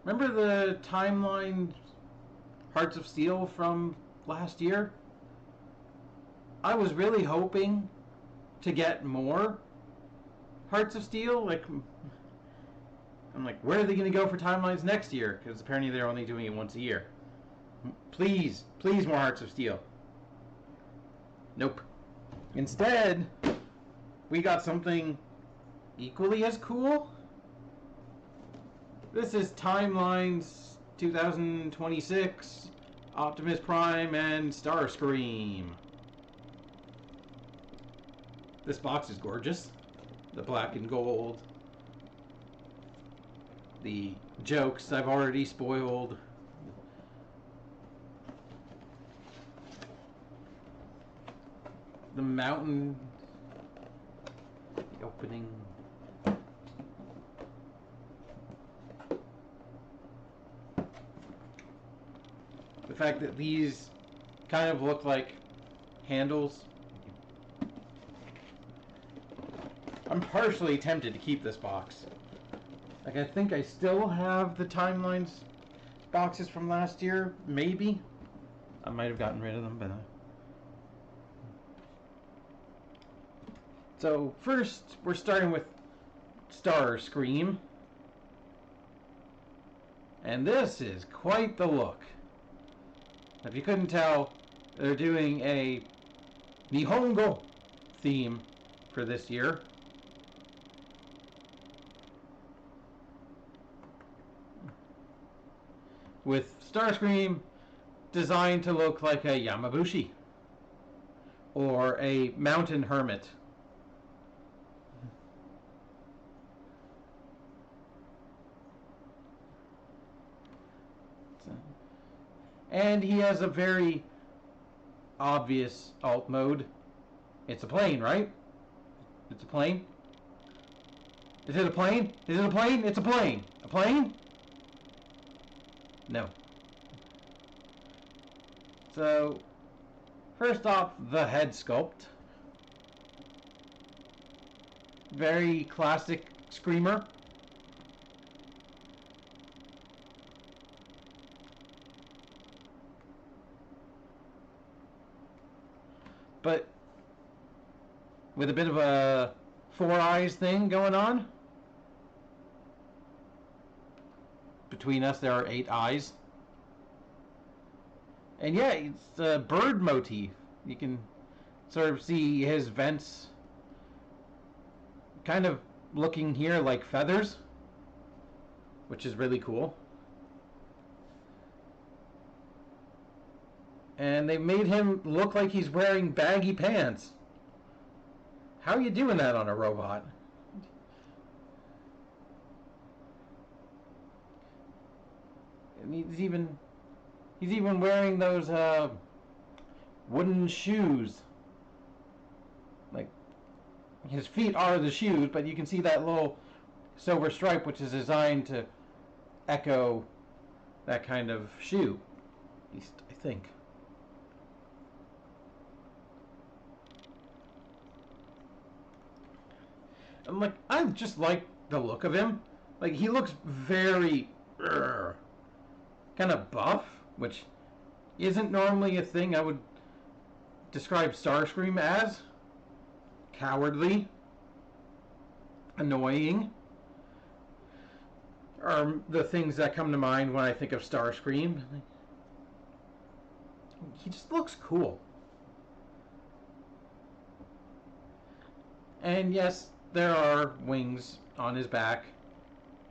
Remember the timeline Hearts of Steel from last year? I was really hoping to get more Hearts of Steel. Like, I'm like, where are they going to go for timelines next year? Because apparently they're only doing it once a year. Please, please, more Hearts of Steel. Nope. Instead, we got something equally as cool. This is Timelines 2026, Optimus Prime and Starscream. This box is gorgeous. The black and gold. The jokes I've already spoiled. The mountain. The opening. The fact that these kind of look like handles. I'm partially tempted to keep this box. Like, I think I still have the Timelines boxes from last year, maybe. I might have gotten rid of them, but... So, first, we're starting with Starscream. And this is quite the look. If you couldn't tell, they're doing a Nihongo theme for this year. With Starscream designed to look like a Yamabushi or a mountain hermit. And he has a very obvious alt mode. It's a plane, right? It's a plane. Is it a plane? Is it a plane? It's a plane. A plane? No. So, first off, the head sculpt. Very classic Screamer. But with a bit of a four eyes thing going on. Between us, there are 8 eyes. And yeah, it's a bird motif. You can sort of see his vents kind of looking here like feathers, which is really cool. And they made him look like he's wearing baggy pants. How are you doing that on a robot? And he's even wearing those wooden shoes. Like, his feet are the shoes, but you can see that little silver stripe, which is designed to echo that kind of shoe. At least I think. I'm like, I just like the look of him. Like, he looks very kind of buff, which isn't normally a thing I would describe Starscream as. Cowardly, annoying, are the things that come to mind when I think of Starscream. He just looks cool. And yes, there are wings on his back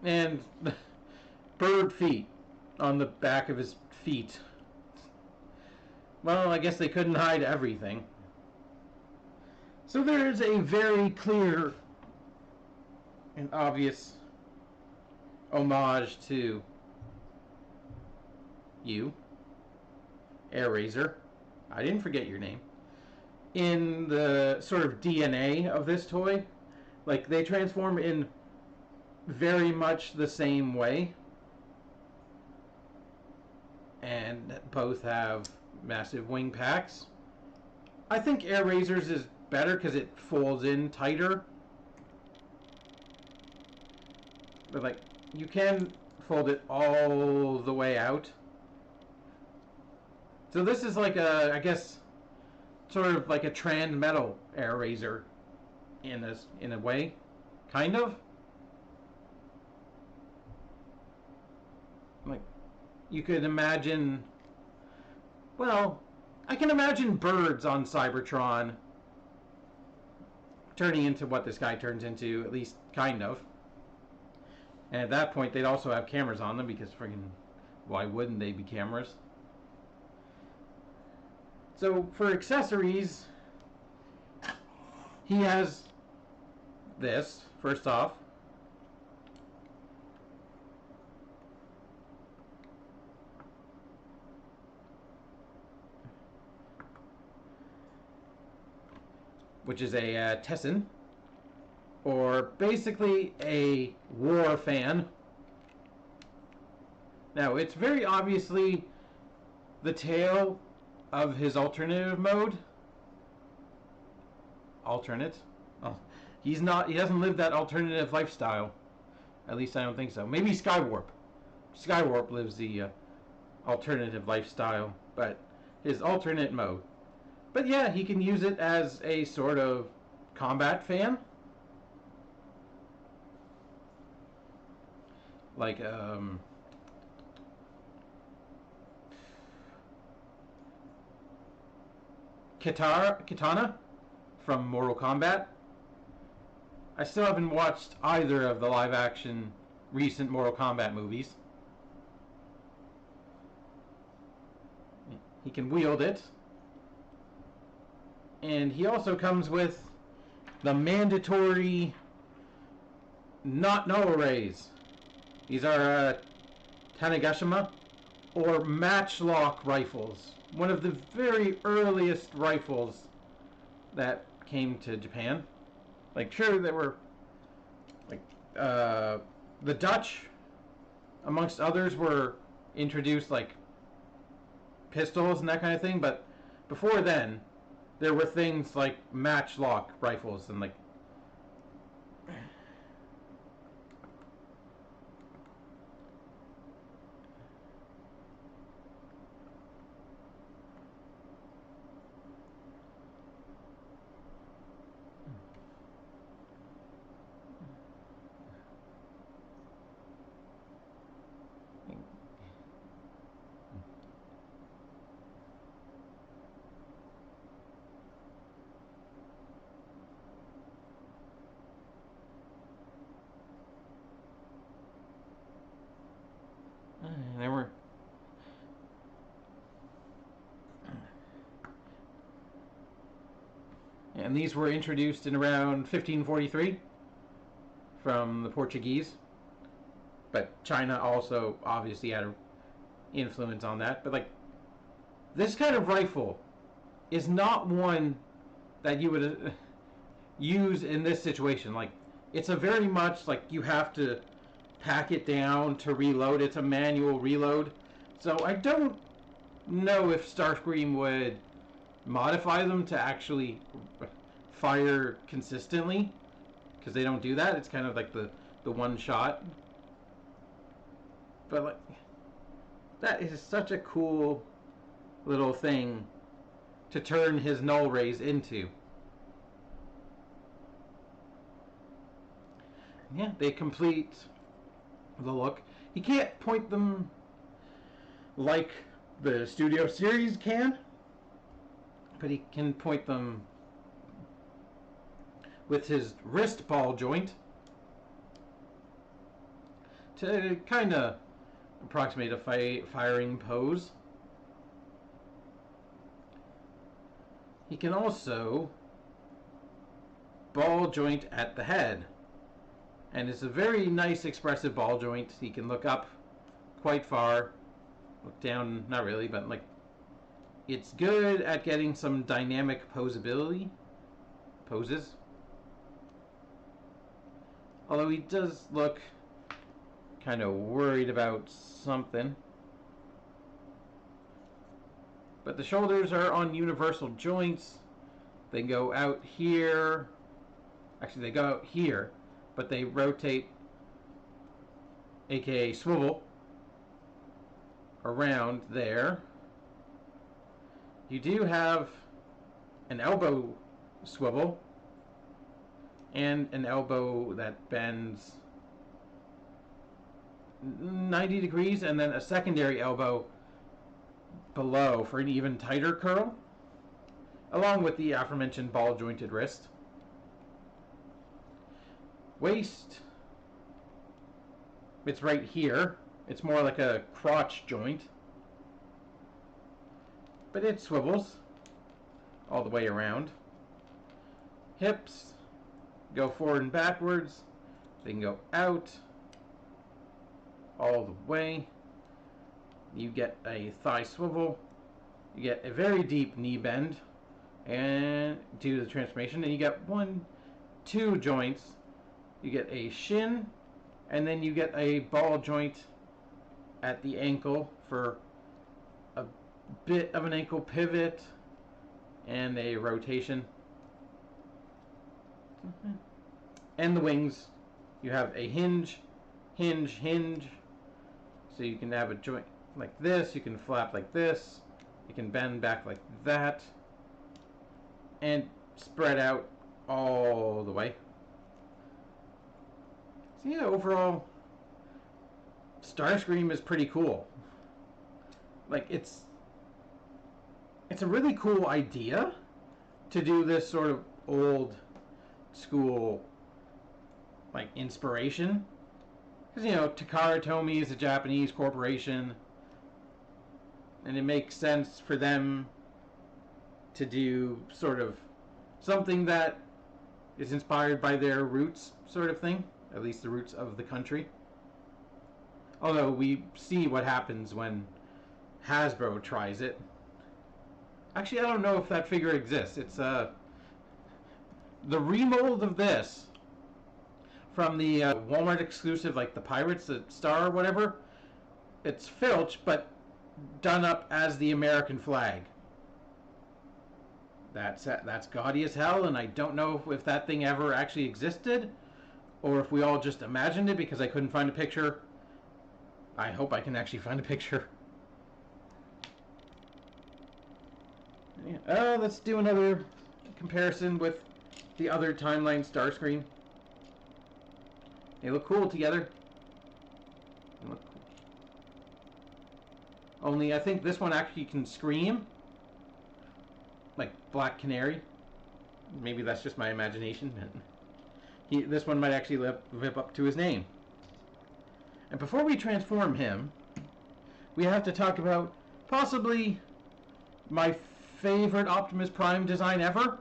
and bird feet on the back of his feet. Well, I guess they couldn't hide everything. So there's a very clear and obvious homage to you, Airazor. I didn't forget your name. In the sort of DNA of this toy. Like, they transform in very much the same way. And both have massive wing packs. I think Airazor's is better because it folds in tighter. But, like, you can fold it all the way out. So this is like a, I guess, sort of like a trans metal air razor in a way, kind of. Like, you could imagine, well, I can imagine birds on Cybertron turning into what this guy turns into, at least kind of. And at that point, they'd also have cameras on them, because friggin', why wouldn't they be cameras? So for accessories, he has this, first off. Which is a Tessin, or basically a war fan. Now, it's very obviously the tail of his alternative mode. Alternate? Oh, he doesn't live that alternative lifestyle. At least I don't think so. Maybe Skywarp. Skywarp lives the alternative lifestyle, but his alternate mode. But yeah, he can use it as a sort of combat fan. Like, Kitana from Mortal Kombat. I still haven't watched either of the live-action recent Mortal Kombat movies. He can wield it. And he also comes with the mandatory not null arrays. These are Tanegashima, or matchlock rifles. One of the very earliest rifles that came to Japan. Like, sure, there were, like, the Dutch, amongst others, were introduced, like, pistols and that kind of thing, but before then, there were things like matchlock rifles and, like, there were. And these were introduced in around 1543 from the Portuguese. But China also obviously had an influence on that. But, like, this kind of rifle is not one that you would use in this situation. Like, it's a very much, like, you have to pack it down to reload. It's a manual reload. So I don't know if Starscream would modify them to actually fire consistently, because they don't do that. It's kind of like the one shot. But, like, that is such a cool little thing to turn his null rays into. Yeah, they complete the look. He can't point them like the Studio Series can, but he can point them with his wrist ball joint to kind of approximate a firing pose. He can also ball joint at the head, and it's a very nice expressive ball joint. He can look up quite far, look down, not really, but, like, it's good at getting some dynamic poses. Although he does look kind of worried about something. But the shoulders are on universal joints. They go out here. Actually, they go out here, but they rotate aka swivel, around there. You do have an elbow swivel and an elbow that bends 90 degrees, and then a secondary elbow below for an even tighter curl, along with the aforementioned ball jointed wrist. Waist, it's right here. It's more like a crotch joint, but it swivels all the way around. Hips go forward and backwards. They can go out all the way. You get a thigh swivel. You get a very deep knee bend, and due to the transformation, and you get two joints. You get a shin, and then you get a ball joint at the ankle for a bit of an ankle pivot and a rotation. And the wings, you have a hinge, so you can have a joint like this, you can flap like this, you can bend back like that, and spread out all the way. So yeah, overall, Starscream is pretty cool. Like, it's a really cool idea to do this sort of old school, like, inspiration. Because, you know, Takara Tomy is a Japanese corporation, and it makes sense for them to do sort of something that is inspired by their roots, sort of thing. At least the roots of the country. Although we see what happens when Hasbro tries it. Actually, I don't know if that figure exists. It's the remold of this from the Walmart exclusive, like the Pirates, the Star or whatever. It's Filch, but done up as the American flag. That's gaudy as hell, and I don't know if that thing ever actually existed, or if we all just imagined it because I couldn't find a picture. I hope I can actually find a picture. Yeah. Let's do another comparison with the other timeline Starscream. They look cool together. They look cool. Only I think this one actually can scream. Like Black Canary. Maybe that's just my imagination. This one might actually live up to his name. And before we transform him, we have to talk about possibly my favorite Optimus Prime design ever.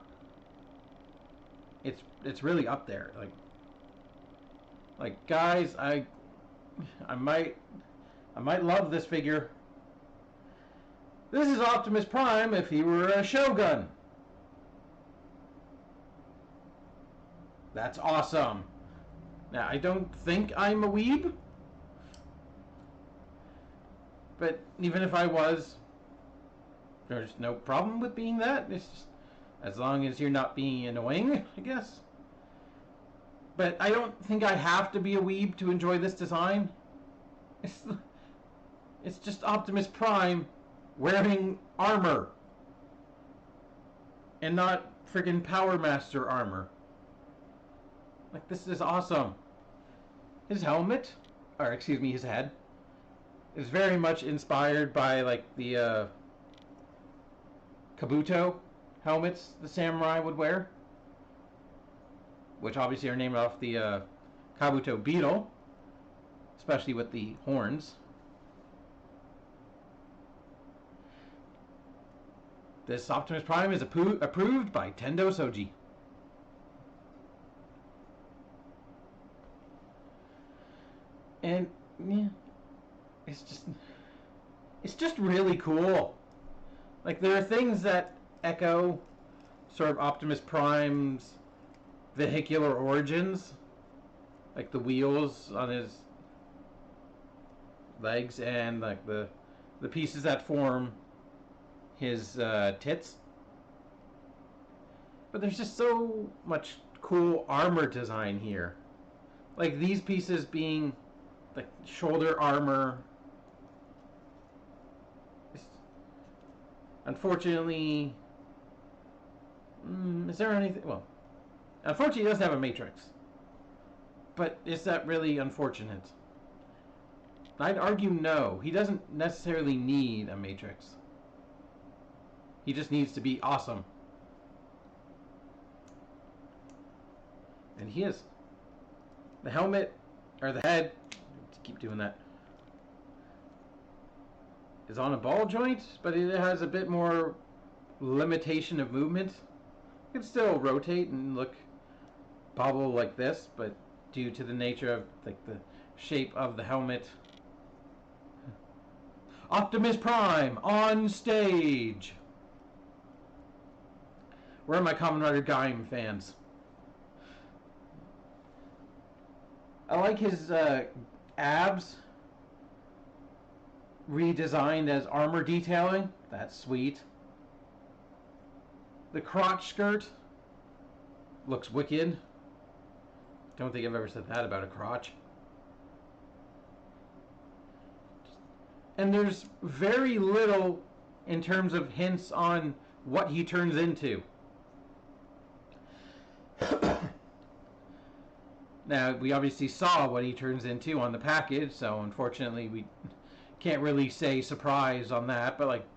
It's really up there. Like guys, I might love this figure. This is Optimus Prime if he were a Shogun. That's awesome. Now, I don't think I'm a weeb, but even if I was, there's no problem with being that. It's just, as long as you're not being annoying, I guess. But I don't think I have to be a weeb to enjoy this design. It's just Optimus Prime wearing armor. And not friggin' Power Master armor. Like, this is awesome. His helmet, or excuse me, his head, is very much inspired by, like, the Kabuto helmets the samurai would wear, which obviously are named off the Kabuto beetle, especially with the horns. This Optimus Prime is approved by Tendo Soji. And yeah, it's just really cool. Like, there are things that echo sort of Optimus Prime's vehicular origins, like the wheels on his legs and like the pieces that form his tits. But there's just so much cool armor design here. Like these pieces being the shoulder armor. Unfortunately, is there anything? Well, unfortunately, he doesn't have a matrix. But is that really unfortunate? I'd argue no. He doesn't necessarily need a matrix. He just needs to be awesome. And he is. The helmet, or the head, keep doing that, is on a ball joint, but it has a bit more limitation of movement. It can still rotate and look bobble like this, but due to the nature of like the shape of the helmet. Optimus Prime on stage. Where are my Kamen Rider Gaim fans? I like his abs redesigned as armor detailing. That's sweet. The crotch skirt looks wicked. Don't think I've ever said that about a crotch. And there's very little in terms of hints on what he turns into. Now, we obviously saw what he turns into on the package, so unfortunately we can't really say surprise on that, but like,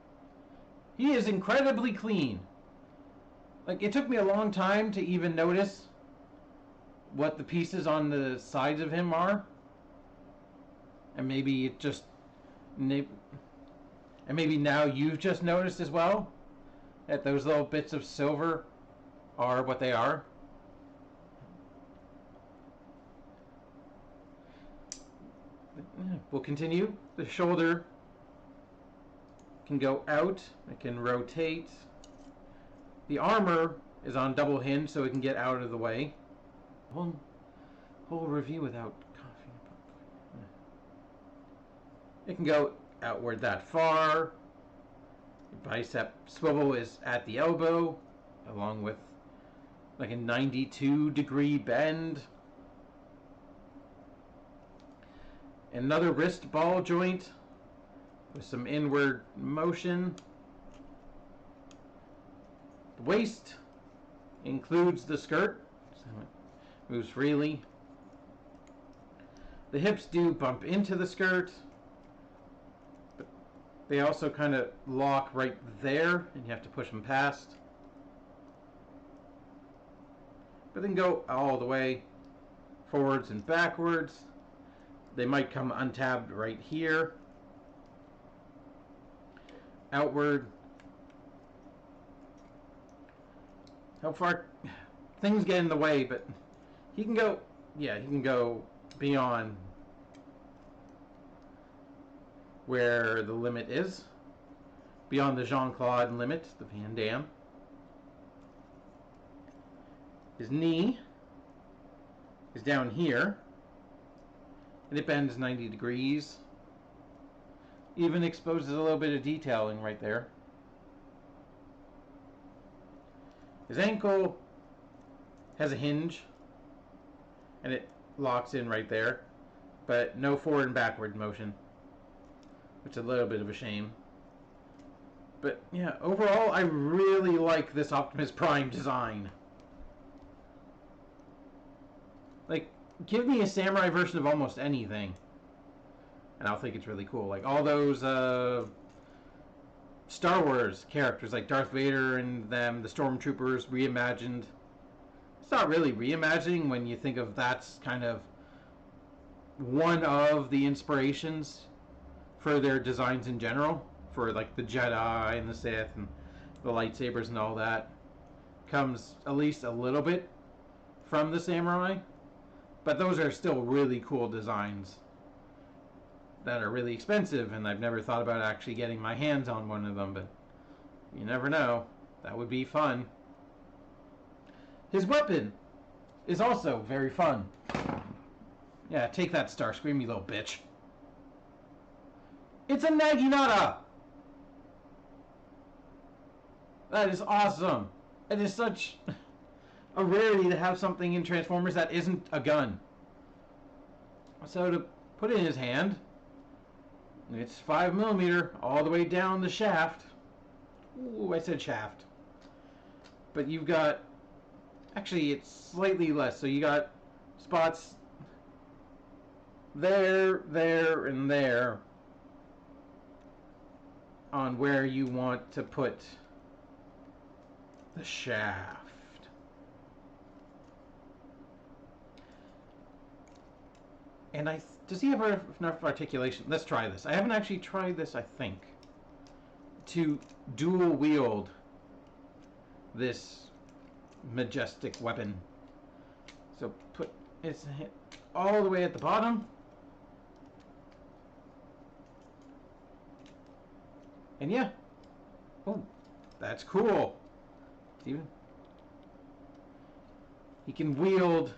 he is incredibly clean. Like, it took me a long time to even notice what the pieces on the sides of him are. And maybe it just... And maybe now you've just noticed as well that those little bits of silver are what they are. We'll continue. The shoulder can go out. It can rotate. The armor is on double hinge, so it can get out of the way. Whole review without coughing. It can go outward that far. The bicep swivel is at the elbow, along with like a 92-degree bend. Another wrist ball joint with some inward motion. The waist includes the skirt, so it moves freely. The hips do bump into the skirt, but they also kind of lock right there, and you have to push them past. But then go all the way forwards and backwards. They might come untabbed right here. Outward. How far? Things get in the way, but he can go, yeah, he can go beyond where the limit is. Beyond the Jean-Claude limit, the Van Damme. His knee is down here. And it bends 90 degrees. Even exposes a little bit of detailing right there. His ankle has a hinge. And it locks in right there. But no forward and backward motion. Which is a little bit of a shame. But yeah, overall I really like this Optimus Prime design. Like, give me a samurai version of almost anything, and I'll think it's really cool. Like all those Star Wars characters, like Darth Vader and them, the Stormtroopers reimagined. It's not really reimagining when you think of that's kind of one of the inspirations for their designs in general, for like the Jedi and the Sith and the lightsabers and all that. Comes at least a little bit from the samurai. But those are still really cool designs that are really expensive, and I've never thought about actually getting my hands on one of them, but you never know. That would be fun. His weapon is also very fun. Yeah, take that, Starscream, you little bitch. It's a Naginata! That is awesome. It is such a rarity to have something in Transformers that isn't a gun. So to put it in his hand. It's 5mm all the way down the shaft. Ooh, I said shaft. But you've got, actually it's slightly less, so you got spots there, there, and there on where you want to put the shaft. And does he have enough articulation? Let's try this. I haven't actually tried this, I think, to dual wield this majestic weapon. So put its head all the way at the bottom. And yeah. Oh, that's cool. Steven? He can wield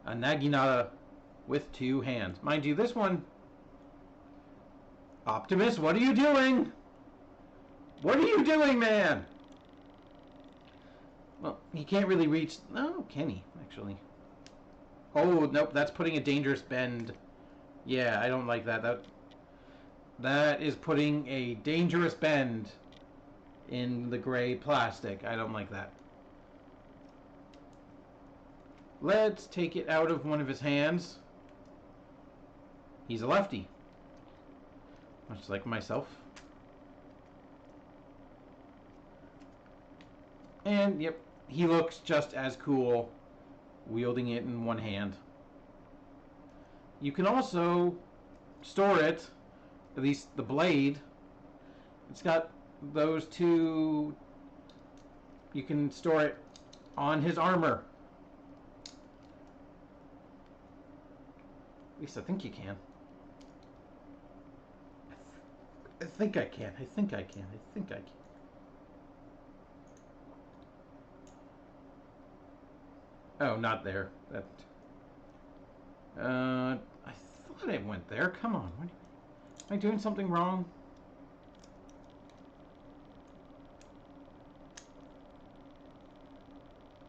a naginata with 2 hands. Mind you, this one... Optimus, what are you doing? What are you doing, man? Well, he can't really reach... No, can he, actually? Oh, nope, that's putting a dangerous bend. Yeah, I don't like that. That is putting a dangerous bend in the gray plastic. I don't like that. Let's take it out of one of his hands. He's a lefty. Much like myself. And, yep, he looks just as cool wielding it in one hand. You can also store it, at least the blade. It's got those 2... You can store it on his armor. At least I think you can. I think I can. I think I can. I think I can. Oh, not there. That. I thought it went there. Come on. Am I doing something wrong?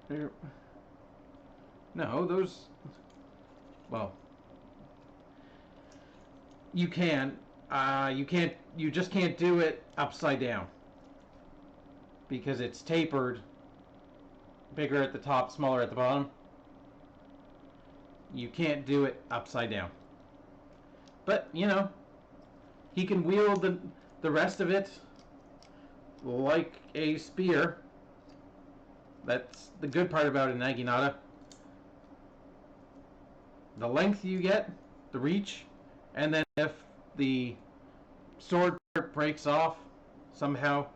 There. No, those. Well. You can. You can't. You just can't do it upside down because it's tapered. Bigger at the top, smaller at the bottom. You can't do it upside down. But you know, he can wield the rest of it like a spear. That's the good part about a naginata. The length you get, the reach, and then if the sword part breaks off somehow,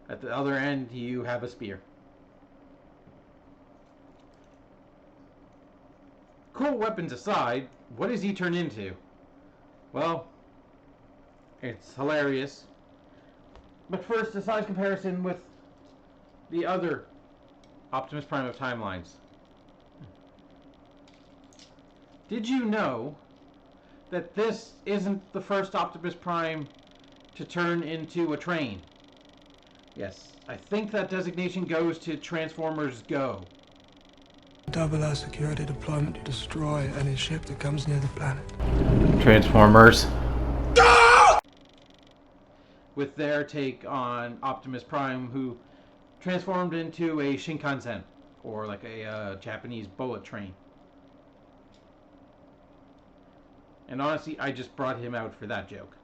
at the other end you have a spear. Cool weapons aside, what does he turn into? Well, it's hilarious. But first, a size comparison with the other Optimus Prime of Timelines. Did you know that this isn't the first Optimus Prime to turn into a train? Yes, I think that designation goes to Transformers Go. Double our security deployment to destroy any ship that comes near the planet. Transformers. With their take on Optimus Prime, who transformed into a Shinkansen, or like a Japanese bullet train. And honestly, I just brought him out for that joke.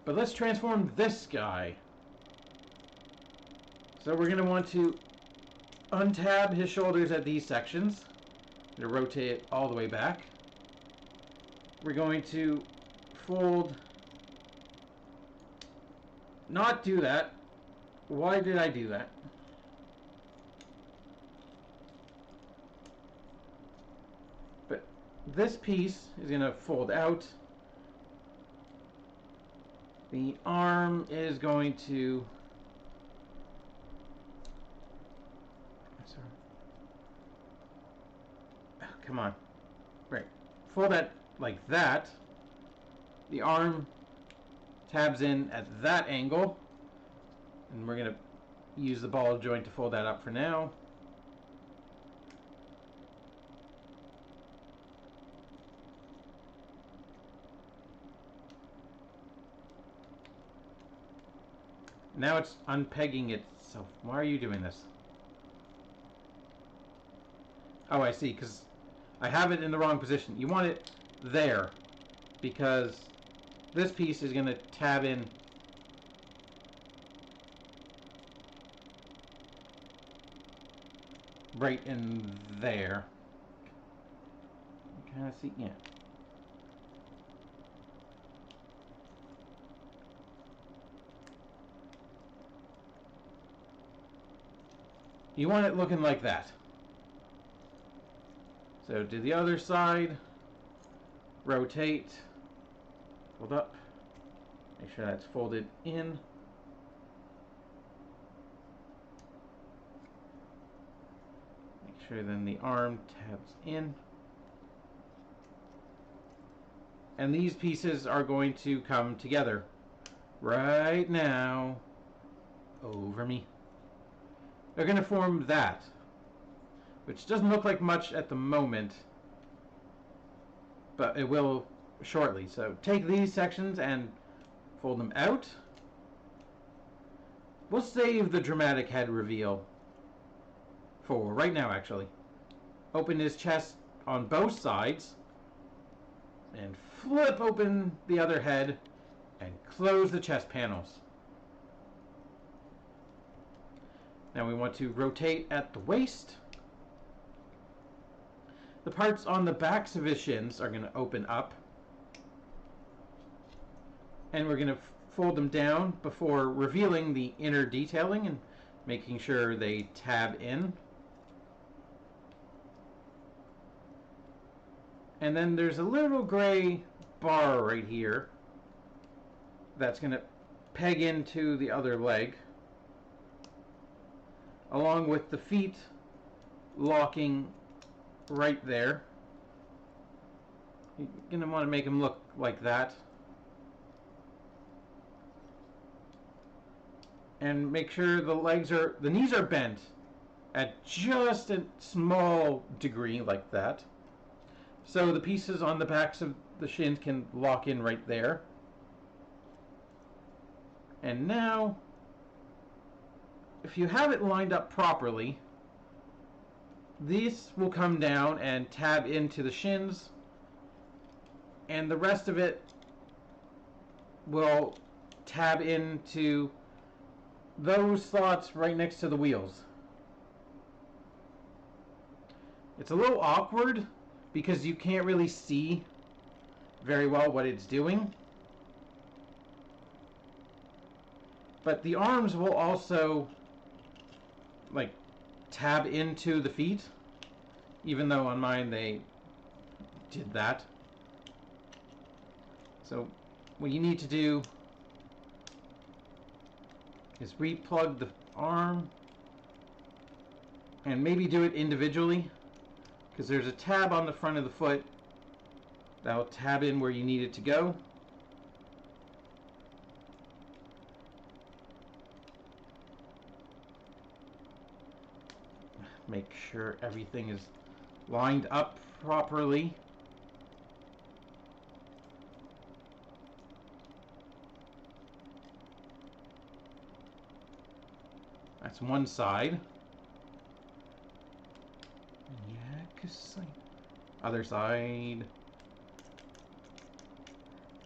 But let's transform this guy. So we're going to want to untab his shoulders at these sections. I'm going to rotate it all the way back. We're going to fold... Not do that. Why did I do that? But this piece is going to fold out. The arm is going to... Oh, come on. Right. Fold that like that. The arm tabs in at that angle. And we're going to use the ball joint to fold that up for now. Now it's unpegging itself. Why are you doing this? Oh, I see, because I have it in the wrong position. You want it there, because this piece is going to tab in. Right in there. Kind of see, yeah. You want it looking like that. So do the other side, rotate, fold up, make sure that's folded in. Make sure then the arm tabs in. And these pieces are going to come together right now. Over me. They're going to form that, which doesn't look like much at the moment, but it will shortly. So take these sections and fold them out. We'll save the dramatic head reveal for right now, actually. Open his chest on both sides and flip open the other head and close the chest panels. Now we want to rotate at the waist. The parts on the backs of his shins are going to open up. And we're going to fold them down before revealing the inner detailing and making sure they tab in. And then there's a little gray bar right here that's going to peg into the other leg, along with the feet locking right there. You're going to want to make them look like that. And make sure the knees are bent at just a small degree like that. So the pieces on the backs of the shins can lock in right there. And now, if you have it lined up properly, these will come down and tab into the shins, and the rest of it will tab into those slots right next to the wheels. It's a little awkward because you can't really see very well what it's doing. But the arms will also like tab into the feet, even though on mine they did that. So what you need to do is replug the arm and maybe do it individually, because there's a tab on the front of the foot that will tab in where you need it to go. Make sure everything is lined up properly. That's one side. Other side.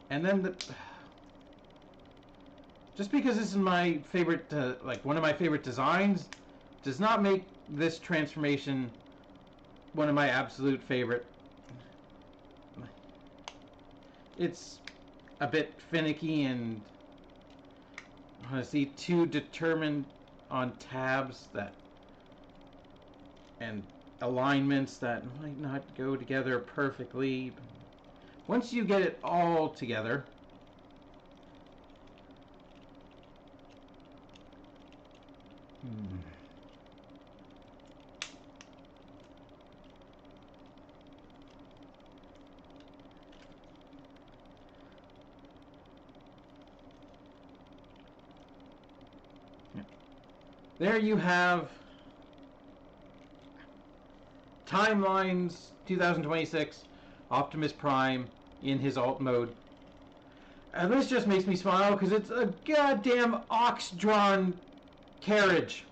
And then just because this is my favorite, like one of my favorite designs, does not make this transformation one of my absolute favorite. It's a bit finicky and honestly too determined on tabs and alignments that might not go together perfectly. Once you get it all together, there you have Timelines 2026 Optimus Prime in his alt mode. And this just makes me smile because it's a goddamn ox-drawn carriage.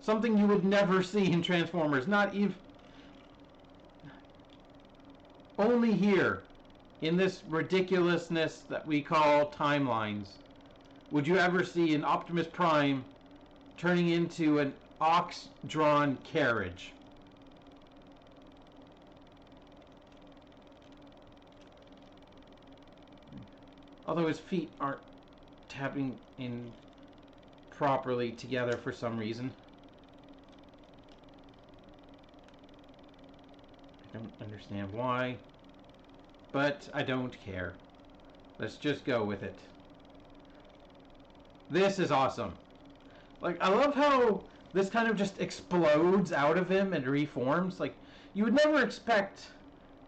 Something you would never see in Transformers. Not even... Only here, in this ridiculousness that we call timelines, would you ever see an Optimus Prime turning into an ox-drawn carriage. Although his feet aren't tapping in properly together for some reason. I don't understand why, but I don't care. Let's just go with it. This is awesome. Like, I love how this kind of just explodes out of him and reforms. Like, you would never expect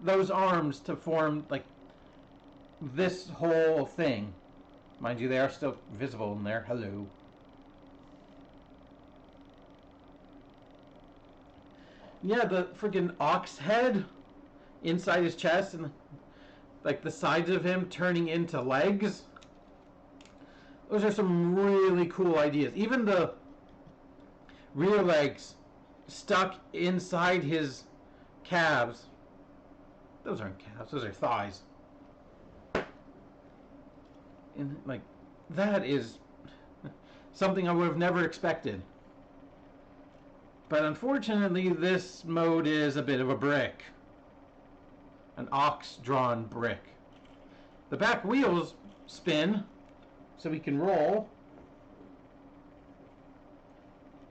those arms to form, like, this whole thing. Mind you, they are still visible in there. Hello. Yeah, the freaking ox head inside his chest and, like, the sides of him turning into legs. Those are some really cool ideas. Even the rear legs stuck inside his calves. Those aren't calves, those are thighs. And, like, that is something I would have never expected. But unfortunately, this mode is a bit of a brick. An ox-drawn brick. The back wheels spin, so we can roll.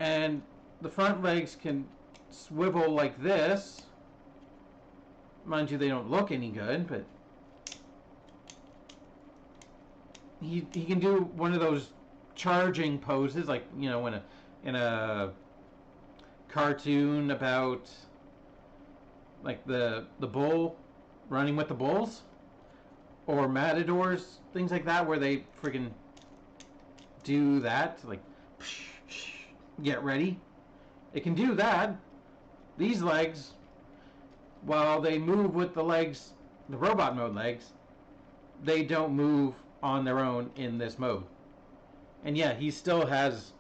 And the front legs can swivel like this. Mind you, they don't look any good, but he can do one of those charging poses, like, you know, in a cartoon about, like, the bull running with the bulls, or matadors, things like that, where they friggin' do that, like, get ready. It can do that. These legs, while they move with the legs, the robot mode legs, they don't move on their own in this mode. And yeah, he still has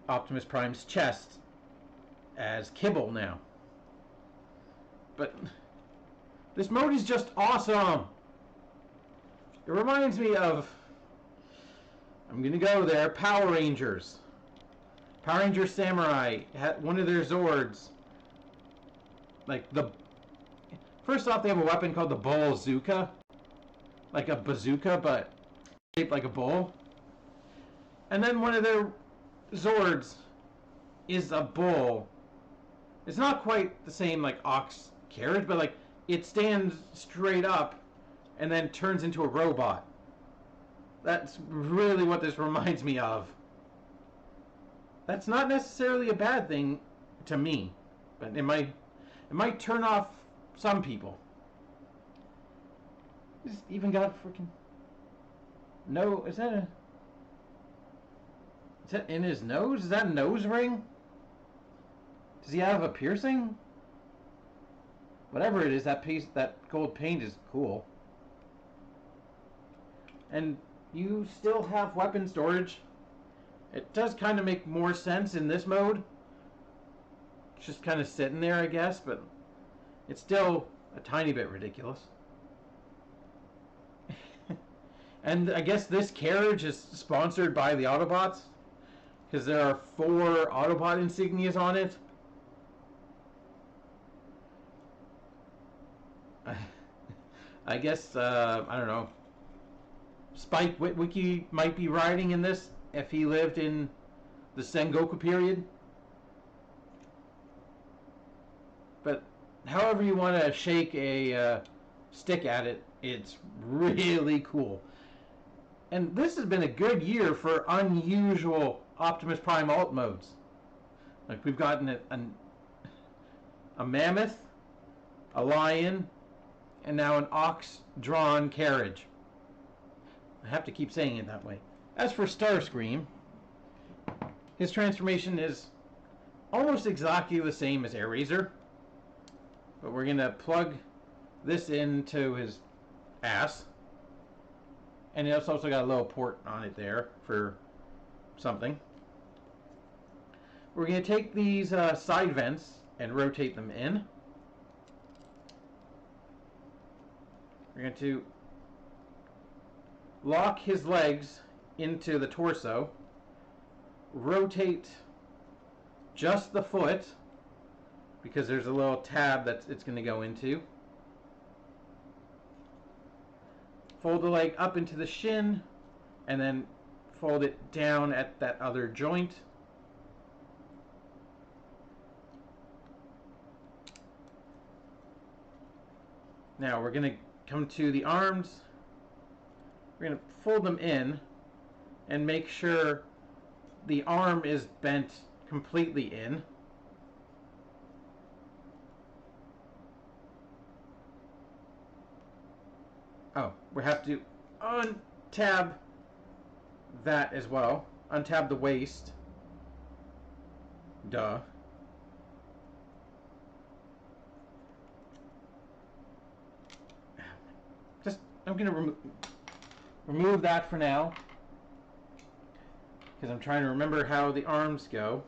Optimus Prime's chest as kibble now. But this mode is just awesome. It reminds me of, I'm gonna go there, Power Rangers. Power Rangers Samurai had one of their Zords. Like, first off, they have a weapon called the Bullzooka. Like a bazooka, but shaped like a bull. And then one of their Zords is a bull. It's not quite the same, like, ox carriage, but, like, it stands straight up and then turns into a robot. That's really what this reminds me of. That's not necessarily a bad thing to me, but it might turn off some people. He's even got freaking... No, is that in his nose? Is that a nose ring? Does he have a piercing? Whatever it is, that gold paint is cool. And you still have weapon storage. It does kind of make more sense in this mode. It's just kind of sitting there, I guess, but it's still a tiny bit ridiculous. And I guess this carriage is sponsored by the Autobots, because there are 4 Autobot insignias on it. I guess, I don't know, Spike Witwicky might be riding in this if he lived in the Sengoku period. But however you want to shake a stick at it, it's really cool. And this has been a good year for unusual Optimus Prime alt modes. Like, we've gotten a mammoth, a lion, and now an ox-drawn carriage. I have to keep saying it that way. As for Starscream, his transformation is almost exactly the same as Airazor, but we're going to plug this into his ass. And it's also got a little port on it there for something. We're going to take these side vents and rotate them in. We're going to lock his legs into the torso, rotate just the foot, because there's a little tab that it's going to go into. Fold the leg up into the shin, and then fold it down at that other joint. Now we're going to come to the arms. We're going to fold them in and make sure the arm is bent completely in. Oh, we have to untab that as well. Untab the waist. Duh. I'm going to remove that for now, because I'm trying to remember how the arms go.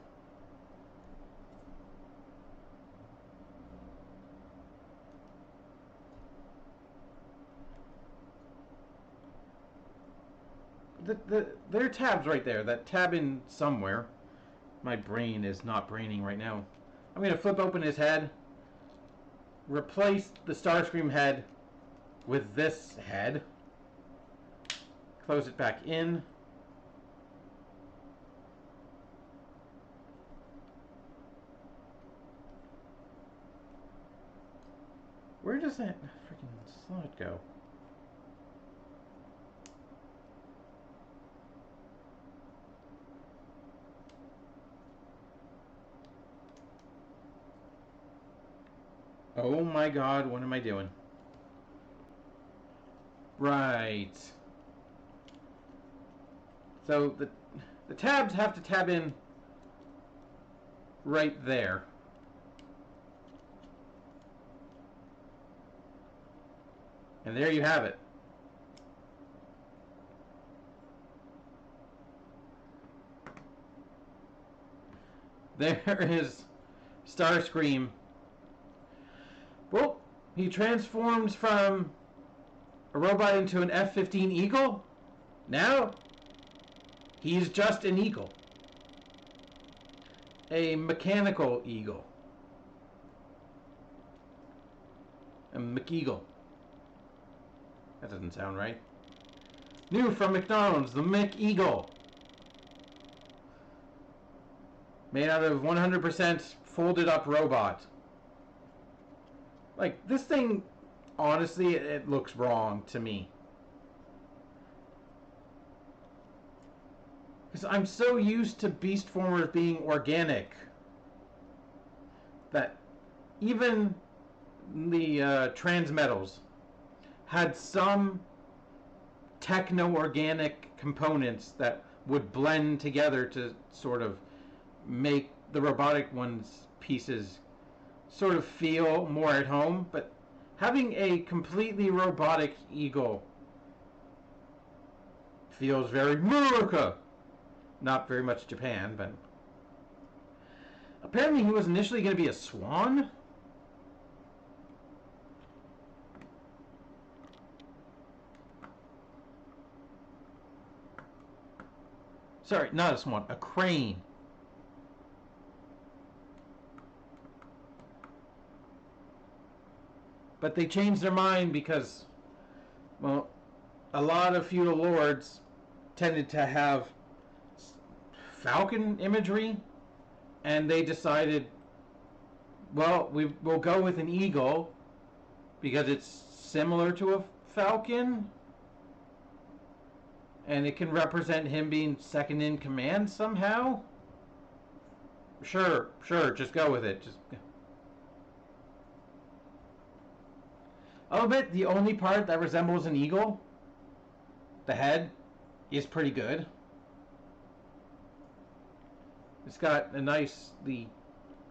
There are tabs right there. That tab in somewhere. My brain is not braining right now. I'm going to flip open his head, replace the Starscream head with this head, close it back in. Where does that freaking slot go? Oh my god, what am I doing? Right. So the tabs have to tab in right there. And there you have it. There is Starscream. Well, he transforms from a robot into an F-15 Eagle. Now, he's just an eagle. A mechanical eagle. A McEagle. That doesn't sound right. New from McDonald's, the McEagle. Made out of 100% folded up robot. Like, this thing, honestly, it looks wrong to me. Because I'm so used to Beastformers being organic that even the Transmetals had some techno-organic components that would blend together to sort of make the robotic ones pieces sort of feel more at home. But having a completely robotic eagle feels very America. Not very much Japan, but apparently he was initially going to be a swan. Sorry, not a swan, a crane. But they changed their mind because, well, a lot of feudal lords tended to have falcon imagery, and they decided, well, we'll go with an eagle because it's similar to a falcon, and it can represent him being second in command somehow. Sure, just go with it. I'll admit the only part that resembles an eagle, the head, is pretty good. It's got a nicely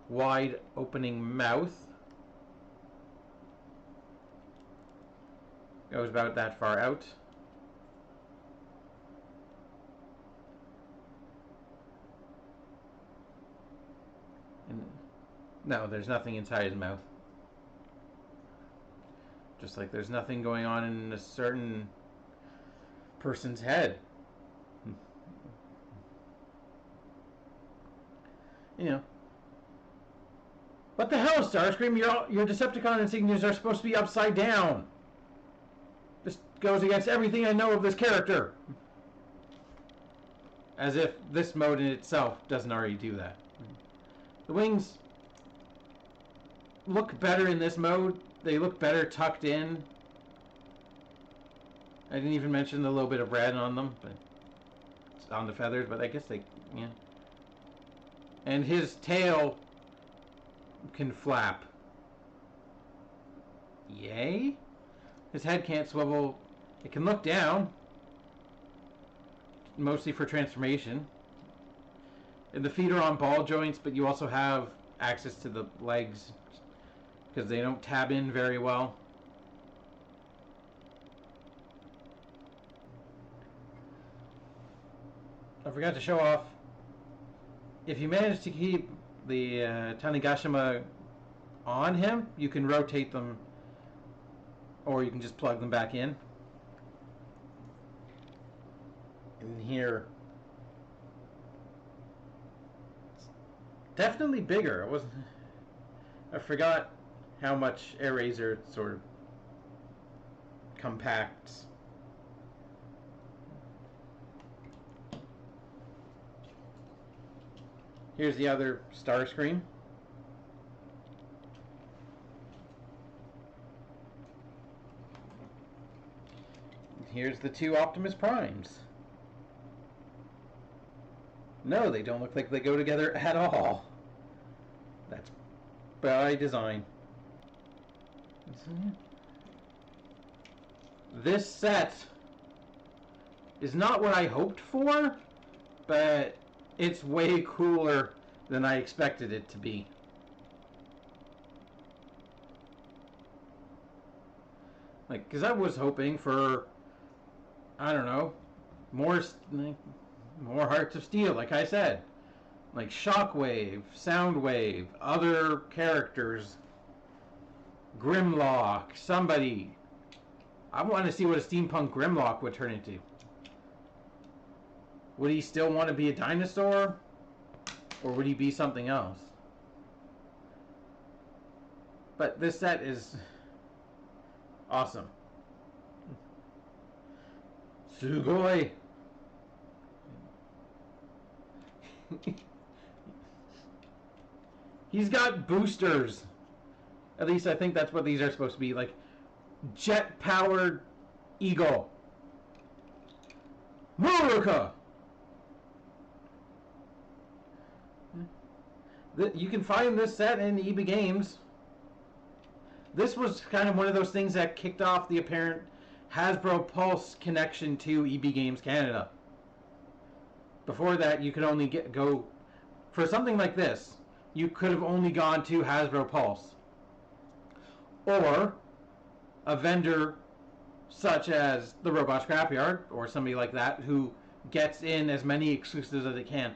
wide opening mouth. Goes about that far out. And no, there's nothing inside his mouth. Just like there's nothing going on in a certain person's head. You know. What the hell, Starscream? Your Decepticon insignias are supposed to be upside down. This goes against everything I know of this character. As if this mode in itself doesn't already do that. The wings look better in this mode. They look better tucked in. I didn't even mention the little bit of red on them, but it's on the feathers, but I guess they, yeah. And his tail can flap. Yay? His head can't swivel. It can look down. Mostly for transformation. And the feet are on ball joints, but you also have access to the legs because they don't tab in very well. I forgot to show off. If you manage to keep the Tanigashima on him, you can rotate them, or you can just plug them back in. And here, it's definitely bigger. I forgot how much Airazor sort of compacts. Here's the other Starscream. Here's the two Optimus Primes. No, they don't look like they go together at all. That's by design. This set is not what I hoped for, but it's way cooler than I expected it to be. Like, because I was hoping for, I don't know, more Hearts of Steel, like I said. Like Shockwave, Soundwave, other characters, Grimlock, somebody. I want to see what a steampunk Grimlock would turn into. Would he still want to be a dinosaur? Or would he be something else? But this set is awesome. Sugoi! He's got boosters. At least I think that's what these are supposed to be. Like, jet-powered eagle. Muruka! You can find this set in EB Games. This was kind of one of those things that kicked off the apparent Hasbro Pulse connection to EB Games Canada. Before that, you could only go for something like this. You could have only gone to Hasbro Pulse, or a vendor such as the Robot Scrapyard or somebody like that who gets in as many exclusives as they can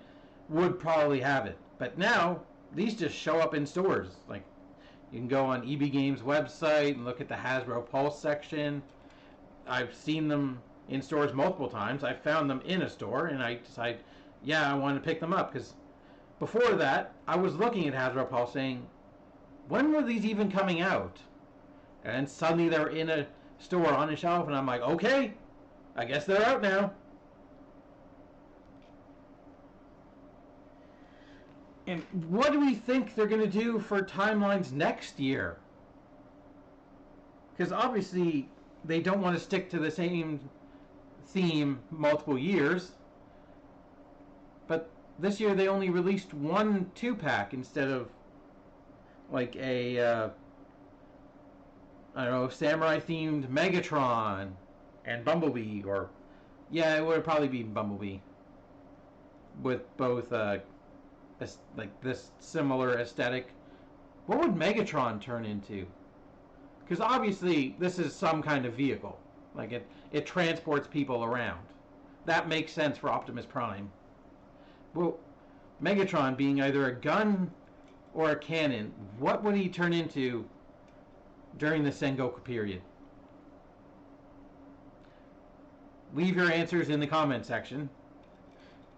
would probably have it. But now these just show up in stores. Like, you can go on EB Games website and look at the Hasbro Pulse section. I've seen them in stores multiple times. I found them in a store and I decided, yeah, I want to pick them up, because before that I was looking at Hasbro Pulse saying, when were these even coming out? And suddenly they're in a store on a shelf and I'm like, okay, I guess they're out now. And what do we think they're going to do for timelines next year? Because obviously they don't want to stick to the same theme multiple years. But this year they only released one 2-pack instead of like a I don't know, samurai themed Megatron and Bumblebee, or yeah, it would probably be Bumblebee with both like this similar aesthetic. What would Megatron turn into? Because obviously this is some kind of vehicle. Like it transports people around. That makes sense for Optimus Prime. Well, Megatron being either a gun or a cannon, what would he turn into during the Sengoku period? Leave your answers in the comment section,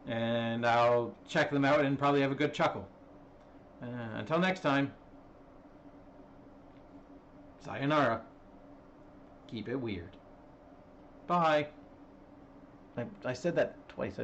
and I'll check them out and probably have a good chuckle. Until next time, sayonara. Keep it weird. Bye. I said that twice.